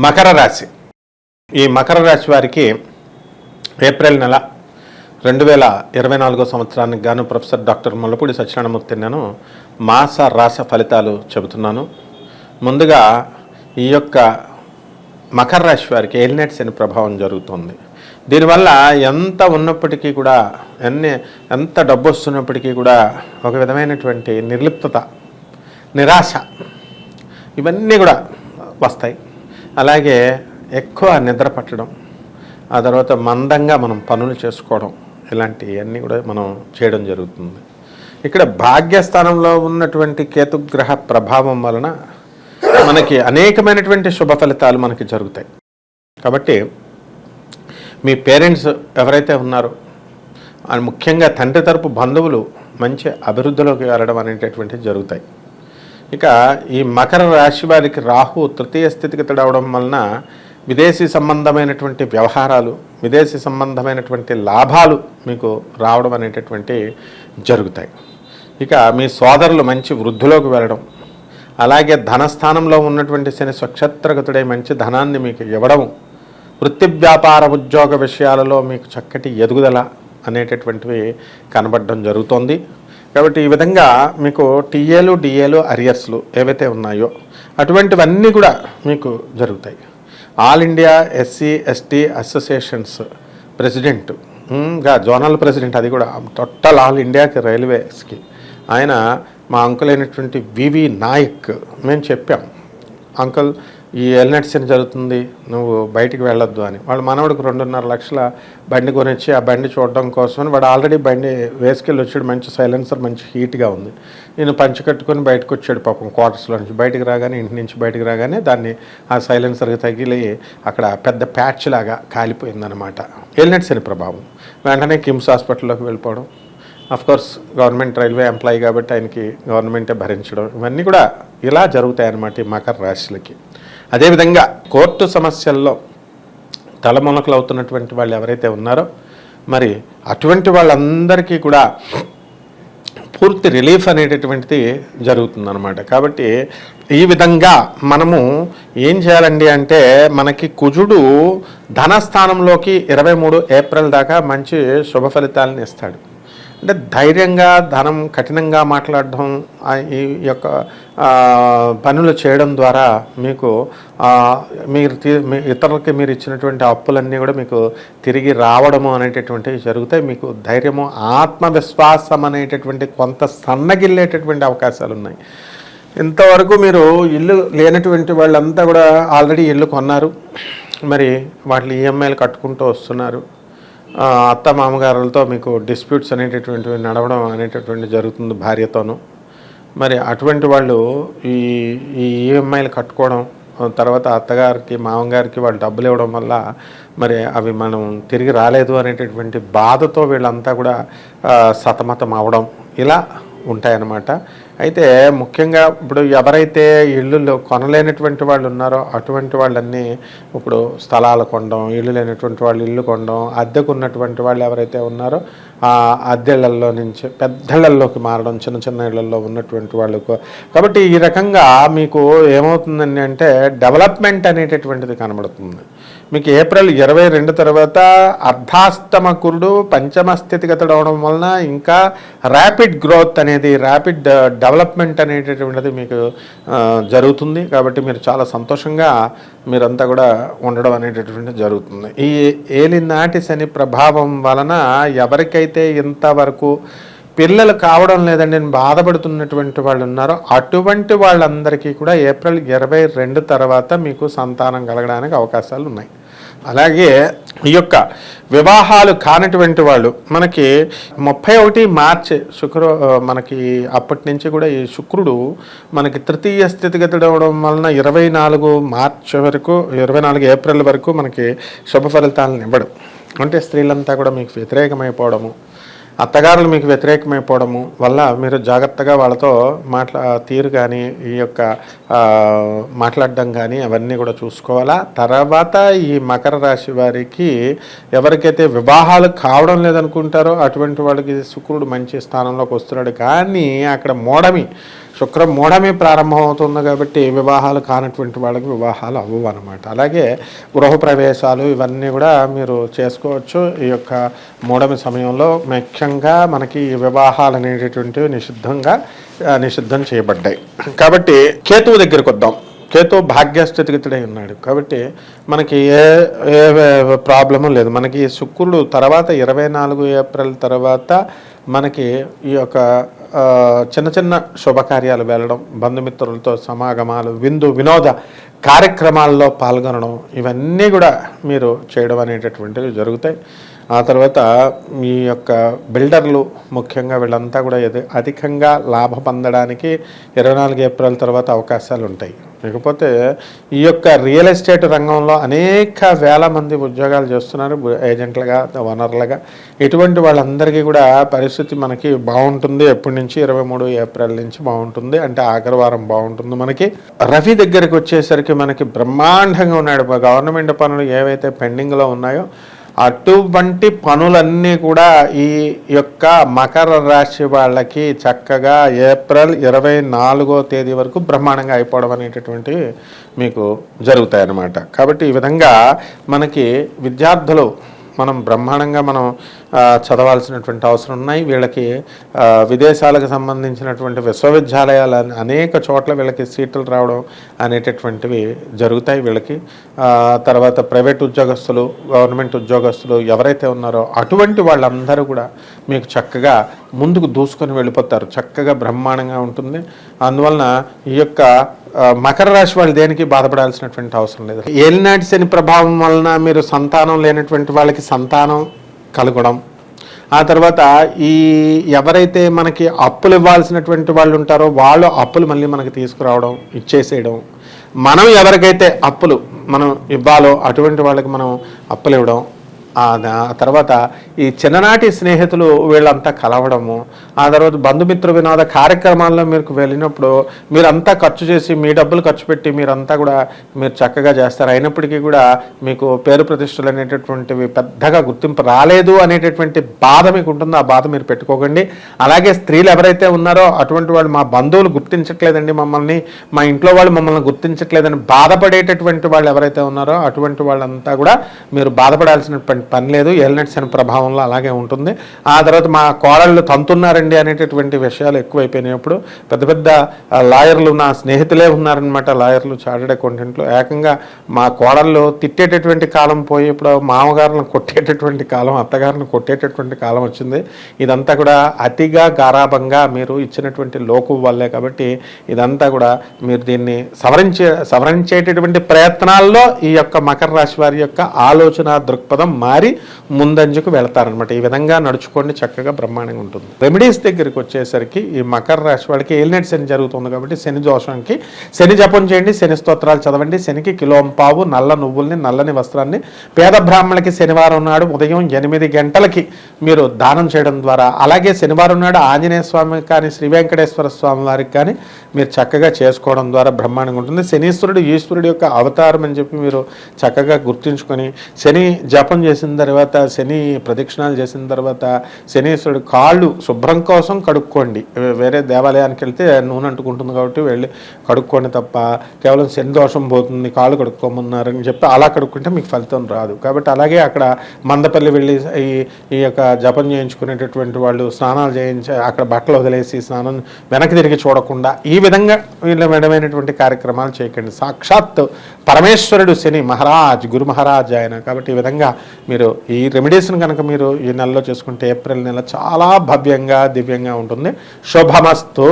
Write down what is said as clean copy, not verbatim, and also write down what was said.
మకర రాశి. ఈ మకర రాశి వారికి ఏప్రిల్ నెల 2024 సంవత్సరానికి గాను ప్రొఫెసర్ డాక్టర్ ముల్లపూడి సత్యనారాయణమూర్తి నేను మాస రాశి ఫలితాలు చెబుతున్నాను. ముందుగా ఈ యొక్క మకర రాశి వారికి ఏలినాటి శని ప్రభావం జరుగుతుంది. దీనివల్ల ఎంత ఉన్నప్పటికీ కూడా ఎంత డబ్బు వస్తున్నప్పటికీ కూడా ఒక విధమైనటువంటి నిర్లిప్తత, నిరాశ ఇవన్నీ కూడా వస్తాయి. అలాగే ఎక్కువ నిద్ర పట్టడం, ఆ తర్వాత మందంగా మనం పనులు చేసుకోవడం, ఇలాంటివన్నీ కూడా మనం చేయడం జరుగుతుంది. ఇక్కడ భాగ్యస్థానంలో ఉన్నటువంటి కేతుగ్రహ ప్రభావం వలన మనకి అనేకమైనటువంటి శుభ ఫలితాలు మనకి జరుగుతాయి. కాబట్టి మీ పేరెంట్స్ ఎవరైతే ఉన్నారో ముఖ్యంగా తండ్రి తరపు బంధువులు మంచి అభివృద్ధిలోకి వెళ్ళడం అనేటటువంటివి జరుగుతాయి. ఇక ఈ మకర రాశి వారికి రాహు తృతీయ స్థితిగతుడు అవడం వలన విదేశీ సంబంధమైనటువంటి వ్యవహారాలు, విదేశీ సంబంధమైనటువంటి లాభాలు మీకు రావడం అనేటటువంటి జరుగుతాయి. ఇక మీ సోదరులు మంచి వృద్ధిలోకి వెళ్ళడం, అలాగే ధనస్థానంలో ఉన్నటువంటి శని స్వక్షేత్రగతుడై మంచి ధనాన్ని మీకు ఇవ్వడం, వృత్తి వ్యాపార ఉద్యోగ విషయాలలో మీకు చక్కటి ఎదుగుదల అనేటటువంటివి కనబడడం జరుగుతోంది. కాబట్టి ఈ విధంగా మీకు టీఏలు, డిఏలు, అరియర్స్లు ఏవైతే ఉన్నాయో అటువంటివన్నీ కూడా మీకు జరుగుతాయి. All India SC ST associations ప్రెసిడెంట్గా జోనల్ ప్రెసిడెంట్, అది కూడా టోటల్ ఆల్ ఇండియాకి రైల్వేస్కి ఆయన మా అంకుల్ అయినటువంటి వివి నాయక్. మేము చెప్పాం, అంకుల్ ఈ ఏలినాటి శని జరుగుతుంది, నువ్వు బయటికి వెళ్ళొద్దు అని. వాళ్ళ మనవడికి 2.5 లక్షల బండి కొనిచ్చి ఆ బండి చూడడం కోసమని వాడు ఆల్రెడీ బండి వేసుకెళ్ళి వచ్చాడు. మంచి సైలెన్సర్, మంచి హీట్గా ఉంది. నేను పంచి కట్టుకొని బయటకు వచ్చాడు పాపం క్వార్టర్స్లో నుంచి. బయటికి రాగానే, ఇంటి నుంచి బయటికి రాగానే దాన్ని ఆ సైలెన్సర్కి తగిలి అక్కడ పెద్ద ప్యాచ్ లాగా కాలిపోయిందనమాట. ఏలినాటి శని ప్రభావం. వెంటనే కిమ్స్ హాస్పిటల్లోకి వెళ్ళిపోవడం. అఫ్కోర్స్ గవర్నమెంట్ రైల్వే ఎంప్లాయీ కాబట్టి ఆయనకి గవర్నమెంటే భరించడం, ఇవన్నీ కూడా ఇలా జరుగుతాయన్నమాట ఈ మకర రాశులకి. అదేవిధంగా కోర్టు సమస్యల్లో తలమునకలు అవుతున్నటువంటి వాళ్ళు ఎవరైతే ఉన్నారో మరి అటువంటి వాళ్ళందరికీ కూడా పూర్తి రిలీఫ్ అనేటటువంటిది జరుగుతుందన్నమాట. కాబట్టి ఈ విధంగా మనము ఏం చేయాలండి అంటే, మనకి కుజుడు ధనస్థానంలోకి 23 ఏప్రిల్ దాకా మంచి శుభ ఫలితాలను ఇస్తాడు. అంటే ధైర్యంగా ధనం కఠినంగా మాట్లాడడం, ఈ యొక్క పనులు చేయడం ద్వారా మీకు ఇతరులకి మీరు ఇచ్చినటువంటి అప్పులన్నీ కూడా మీకు తిరిగి రావడము అనేటటువంటివి జరుగుతాయి. మీకు ధైర్యము, ఆత్మవిశ్వాసం అనేటటువంటి కొంత సన్నగిల్లేటటువంటి అవకాశాలు ఉన్నాయి. ఇంతవరకు మీరు ఇల్లు లేనటువంటి వాళ్ళంతా కూడా ఆల్రెడీ ఇల్లు కొన్నారు, మరి వాటి ఈఎంఐలు కట్టుకుంటూ వస్తున్నారు. అత్త మామగారులతో మీకు డిస్ప్యూట్స్ అనేటటువంటివి నడవడం అనేటటువంటి జరుగుతుంది భార్యతోనూ. మరి అటువంటి వాళ్ళు ఈ ఈఎంఐలు కట్టుకోవడం, తర్వాత అత్తగారికి మామగారికి వాళ్ళు డబ్బులు ఇవ్వడం వల్ల మరి అవి మనం తిరిగి రాలేదు అనేటటువంటి బాధతో వీళ్ళంతా కూడా సతమతం అవడం ఇలా ఉంటాయన్నమాట. అయితే ముఖ్యంగా ఇప్పుడు ఎవరైతే ఇళ్ళు కొనలేనటువంటి వాళ్ళు ఉన్నారో అటువంటి వాళ్ళన్నీ ఇప్పుడు స్థలాలు కొనడం, ఇళ్ళు లేనటువంటి వాళ్ళు ఇల్లు కొనడం, అద్దెకు ఉన్నటువంటి వాళ్ళు ఎవరైతే ఉన్నారో ఆ అద్దెళ్లలో నుంచి పెద్దళ్లలోకి మారడం, చిన్న చిన్న ఇళ్లలో ఉన్నటువంటి వాళ్ళకు. కాబట్టి ఈ రకంగా మీకు ఏమవుతుందండి అంటే డెవలప్మెంట్ అనేటటువంటిది కనబడుతుంది. మీకు ఏప్రిల్ 22 తర్వాత అర్ధాష్టమ కురుడు పంచమ స్థితిగతుడు అవడం వలన ఇంకా ర్యాపిడ్ గ్రోత్ అనేది, ర్యాపిడ్ డెవలప్మెంట్ అనేటటువంటిది మీకు జరుగుతుంది. కాబట్టి మీరు చాలా సంతోషంగా మీరంతా కూడా ఉండడం అనేటటువంటిది జరుగుతుంది. ఈ ఏలినాటి శని ప్రభావం వలన ఎవరికైతే ఇంతవరకు పిల్లలు కావడం లేదండి అని బాధపడుతున్నటువంటి వాళ్ళు ఉన్నారో అటువంటి వాళ్ళందరికీ కూడా ఏప్రిల్ 22 తర్వాత మీకు సంతానం కలగడానికి అవకాశాలు ఉన్నాయి. అలాగే ఈ యొక్క వివాహాలు కానటువంటి వాళ్ళు మనకి 31 మార్చి మనకి అప్పటి నుంచి కూడా ఈ శుక్రుడు మనకి తృతీయ స్థితిగతుడు అవడం వలన 24 మార్చి వరకు, 24 ఏప్రిల్ వరకు మనకి శుభ ఫలితాలను ఇవ్వడం. అంటే స్త్రీలంతా కూడా మీకు వ్యతిరేకమైపోవడము, అత్తగారులు మీకు వ్యతిరేకమైపోవడము వల్ల మీరు జాగ్రత్తగా వాళ్ళతో తీరు కానీ ఈ యొక్క మాట్లాడడం కానీ అవన్నీ కూడా చూసుకోవాలా. తర్వాత ఈ మకర రాశి వారికి ఎవరికైతే వివాహాలు కావడం లేదనుకుంటారో అటువంటి వాళ్ళకి శుక్రుడు మంచి స్థానంలోకి వస్తున్నాడు. కానీ అక్కడ మోడమి శుక్రం మూఢమే ప్రారంభం అవుతుంది కాబట్టి వివాహాలు కానటువంటి వాళ్ళకి వివాహాలు అవ్వవు అనమాట. అలాగే గృహప్రవేశాలు ఇవన్నీ కూడా మీరు చేసుకోవచ్చు ఈ యొక్క మూఢమి సమయంలో. ముఖ్యంగా మనకి వివాహాలు అనేటటువంటివి నిషిద్ధం చేయబడ్డాయి. కాబట్టి కేతువు దగ్గరికి వద్దాం. కేతు భాగ్యస్థితిగతుడై ఉన్నాడు కాబట్టి మనకి ఏ ప్రాబ్లము లేదు. మనకి శుక్రుడు తర్వాత 24 ఏప్రిల్ తర్వాత మనకి ఈ యొక్క చిన్న చిన్న శుభకార్యాలు వెళ్ళడం, బంధుమిత్రులతో సమాగమాలు, వినోద కార్యక్రమాల్లో పాల్గొనడం, ఇవన్నీ కూడా మీరు చేయడం అనేటటువంటివి జరుగుతాయి. ఆ తర్వాత మీ యొక్క బిల్డర్లు ముఖ్యంగా వీళ్ళంతా కూడా అధికంగా లాభ పొందడానికి 24 ఏప్రిల్ తర్వాత అవకాశాలు ఉంటాయి. లేకపోతే ఈ యొక్క రియల్ ఎస్టేట్ రంగంలో అనేక వేల మంది ఉద్యోగాలు చేస్తున్నారు ఏజెంట్లుగా, ఓనర్లుగా. ఇటువంటి వాళ్ళందరికీ కూడా పరిస్థితి మనకి బాగుంటుంది. ఎప్పటి నుంచి 23 ఏప్రిల్ నుంచి బాగుంటుంది, అంటే ఆఖరి వారం బాగుంటుంది. మనకి రవి దగ్గరికి వచ్చేసరికి మనకి బ్రహ్మాండంగా ఉన్నాడు. గవర్నమెంట్ పనులు ఏవైతే పెండింగ్లో ఉన్నాయో అటువంటి పనులన్నీ కూడా ఈ యొక్క మకర రాశి వాళ్ళకి చక్కగా ఏప్రిల్ 24వ తేదీ వరకు బ్రహ్మాండంగా అయిపోవడం అనేటటువంటివి మీకు జరుగుతాయన్నమాట. కాబట్టి ఈ విధంగా మనకి విద్యార్థులు బ్రహ్మాండంగా చదవాల్సినటువంటి అవసరం ఉన్నాయి. వీళ్ళకి విదేశాలకు సంబంధించినటువంటి విశ్వవిద్యాలయాలు అనేక చోట్ల వీళ్ళకి సీట్లు రావడం అనేటటువంటివి జరుగుతాయి వీళ్ళకి. తర్వాత ప్రైవేట్ ఉద్యోగస్తులు, గవర్నమెంట్ ఉద్యోగస్తులు ఎవరైతే ఉన్నారో అటువంటి వాళ్ళందరూ కూడా మీకు చక్కగా ముందుకు దూసుకొని వెళ్ళిపోతారు. చక్కగా బ్రహ్మాండంగా ఉంటుంది. అందువలన ఈ యొక్క మకర రాశి వాళ్ళు దేనికి బాధపడాల్సినటువంటి అవసరం లేదు. ఏలినాటి శని ప్రభావం వలన మీరు సంతానం లేనటువంటి వాళ్ళకి సంతానం కలగడం, ఆ తర్వాత ఎవరైతే మనకి అప్పులు ఇవ్వాల్సినటువంటి వాళ్ళు ఉంటారో వాళ్ళు అప్పులు మళ్ళీ మనకి తీసుకురావడం, ఇచ్చేసేయడం, మనం ఎవరికైతే అప్పులు మనం ఇవ్వాలో అటువంటి వాళ్ళకి మనం అప్పులు ఇవ్వడం, ఆ తర్వాత ఈ చిన్ననాటి స్నేహితులు వీళ్ళంతా కలవడము, ఆ తర్వాత బంధుమిత్ర వినోద కార్యక్రమాల్లో మీరు వెళ్ళినప్పుడు మీరంతా ఖర్చు చేసి మీ డబ్బులు ఖర్చు పెట్టి మీరంతా కూడా మీరు చక్కగా చేస్తారు. అయినప్పటికీ కూడా మీకు పేరు ప్రతిష్టలు అనేటటువంటివి పెద్దగా గుర్తింపు రాలేదు అనేటటువంటి బాధ మీకు ఉంటుందో ఆ బాధ మీరు పెట్టుకోకండి. అలాగే స్త్రీలు ఎవరైతే ఉన్నారో అటువంటి వాళ్ళు మా బంధువులు గుర్తించట్లేదండి మమ్మల్ని, మా ఇంట్లో వాళ్ళు మమ్మల్ని గుర్తించట్లేదని బాధపడేటటువంటి వాళ్ళు ఎవరైతే ఉన్నారో అటువంటి వాళ్ళంతా కూడా మీరు బాధపడాల్సినటువంటి పని లేదు. ఏలినాటి శని ప్రభావంలో అలాగే ఉంటుంది. ఆ తర్వాత మా కోడళ్ళు తంతున్నారండి అనేటటువంటి విషయాలు ఎక్కువైపోయినప్పుడు పెద్ద పెద్ద లాయర్లు నా స్నేహితులే ఉన్నారనమాట. లాయర్లు, చార్టెడ్ అకౌంటెంట్లు ఏకంగా మా కోడళ్ళు తిట్టేటటువంటి కాలం పోయి ఇప్పుడు మామగారులను కొట్టేటటువంటి కాలం, అత్తగారిని కొట్టేటటువంటి కాలం వచ్చింది. ఇదంతా కూడా అతిగా గారాభంగా మీరు ఇచ్చినటువంటి లోకు వల్లే. కాబట్టి ఇదంతా కూడా మీరు దీన్ని సవరించేటటువంటి ప్రయత్నాల్లో ఈ యొక్క మకర రాశి వారి యొక్క ఆలోచన దృక్పథం మారి ముందంజకు వెళతారనమాట. ఈ విధంగా నడుచుకోండి, చక్కగా బ్రహ్మాండంగా ఉంటుంది. రెమెడీస్ దగ్గరికి వచ్చేసరికి ఈ మకర రాశి వాళ్ళకి ఏలినాటి శని జరుగుతుంది కాబట్టి శని దోషంకి శని జపం చేయండి, శని స్తోత్రాలు చదవండి. శనికి కిలోంపావు నల్ల నువ్వుల్ని, నల్లని వస్త్రాన్ని పేద బ్రాహ్మణులకి శనివారం నాడు ఉదయం 8 గంటలకి మీరు దానం చేయడం ద్వారా, అలాగే శనివారం నాడు ఆంజనేయ స్వామికి కానీ శ్రీ వెంకటేశ్వర స్వామి వారికి కానీ మీరు చక్కగా చేసుకోవడం ద్వారా బ్రహ్మాండంగా ఉంటుంది. శనీశ్వరుడు ఈశ్వరుడు యొక్క అవతారం అని చెప్పి మీరు చక్కగా గుర్తుంచుకొని శని జపం చేసిన తర్వాత, శని ప్రదక్షిణాలు చేసిన తర్వాత శనీశ్వరుడు కాళ్ళు శుభ్రం కోసం కడుక్కోండి. వేరే దేవాలయానికి వెళ్తే నూనె అంటుకుంటుంది కాబట్టి వెళ్ళి కడుక్కోండి తప్ప కేవలం శని దోషం పోతుంది కాళ్ళు కడుక్కోమన్నారని చెప్పి అలా కడుక్కుంటే మీకు ఫలితం రాదు. కాబట్టి అలాగే అక్కడ మందపల్లి వెళ్ళి ఈ యొక్క జపం చేయించుకునేటటువంటి వాళ్ళు స్నానాలు చేయించి అక్కడ బట్టలు వదిలేసి స్నానం వెనక్కి తిరిగి చూడకుండా ఈ విధంగా వీళ్ళ విధమైనటువంటి కార్యక్రమాలు చేయకండి. సాక్షాత్ పరమేశ్వరుడు శని మహారాజ్, గురు మహారాజ్ ఆయన. కాబట్టి ఈ విధంగా మీరు ఈ రెమెడీస్ని కనుక మీరు ఈ నెలలో చేసుకుంటే ఏప్రిల్ నెల చాలా భవ్యంగా దివ్యంగా ఉంటుంది. శుభమస్తు.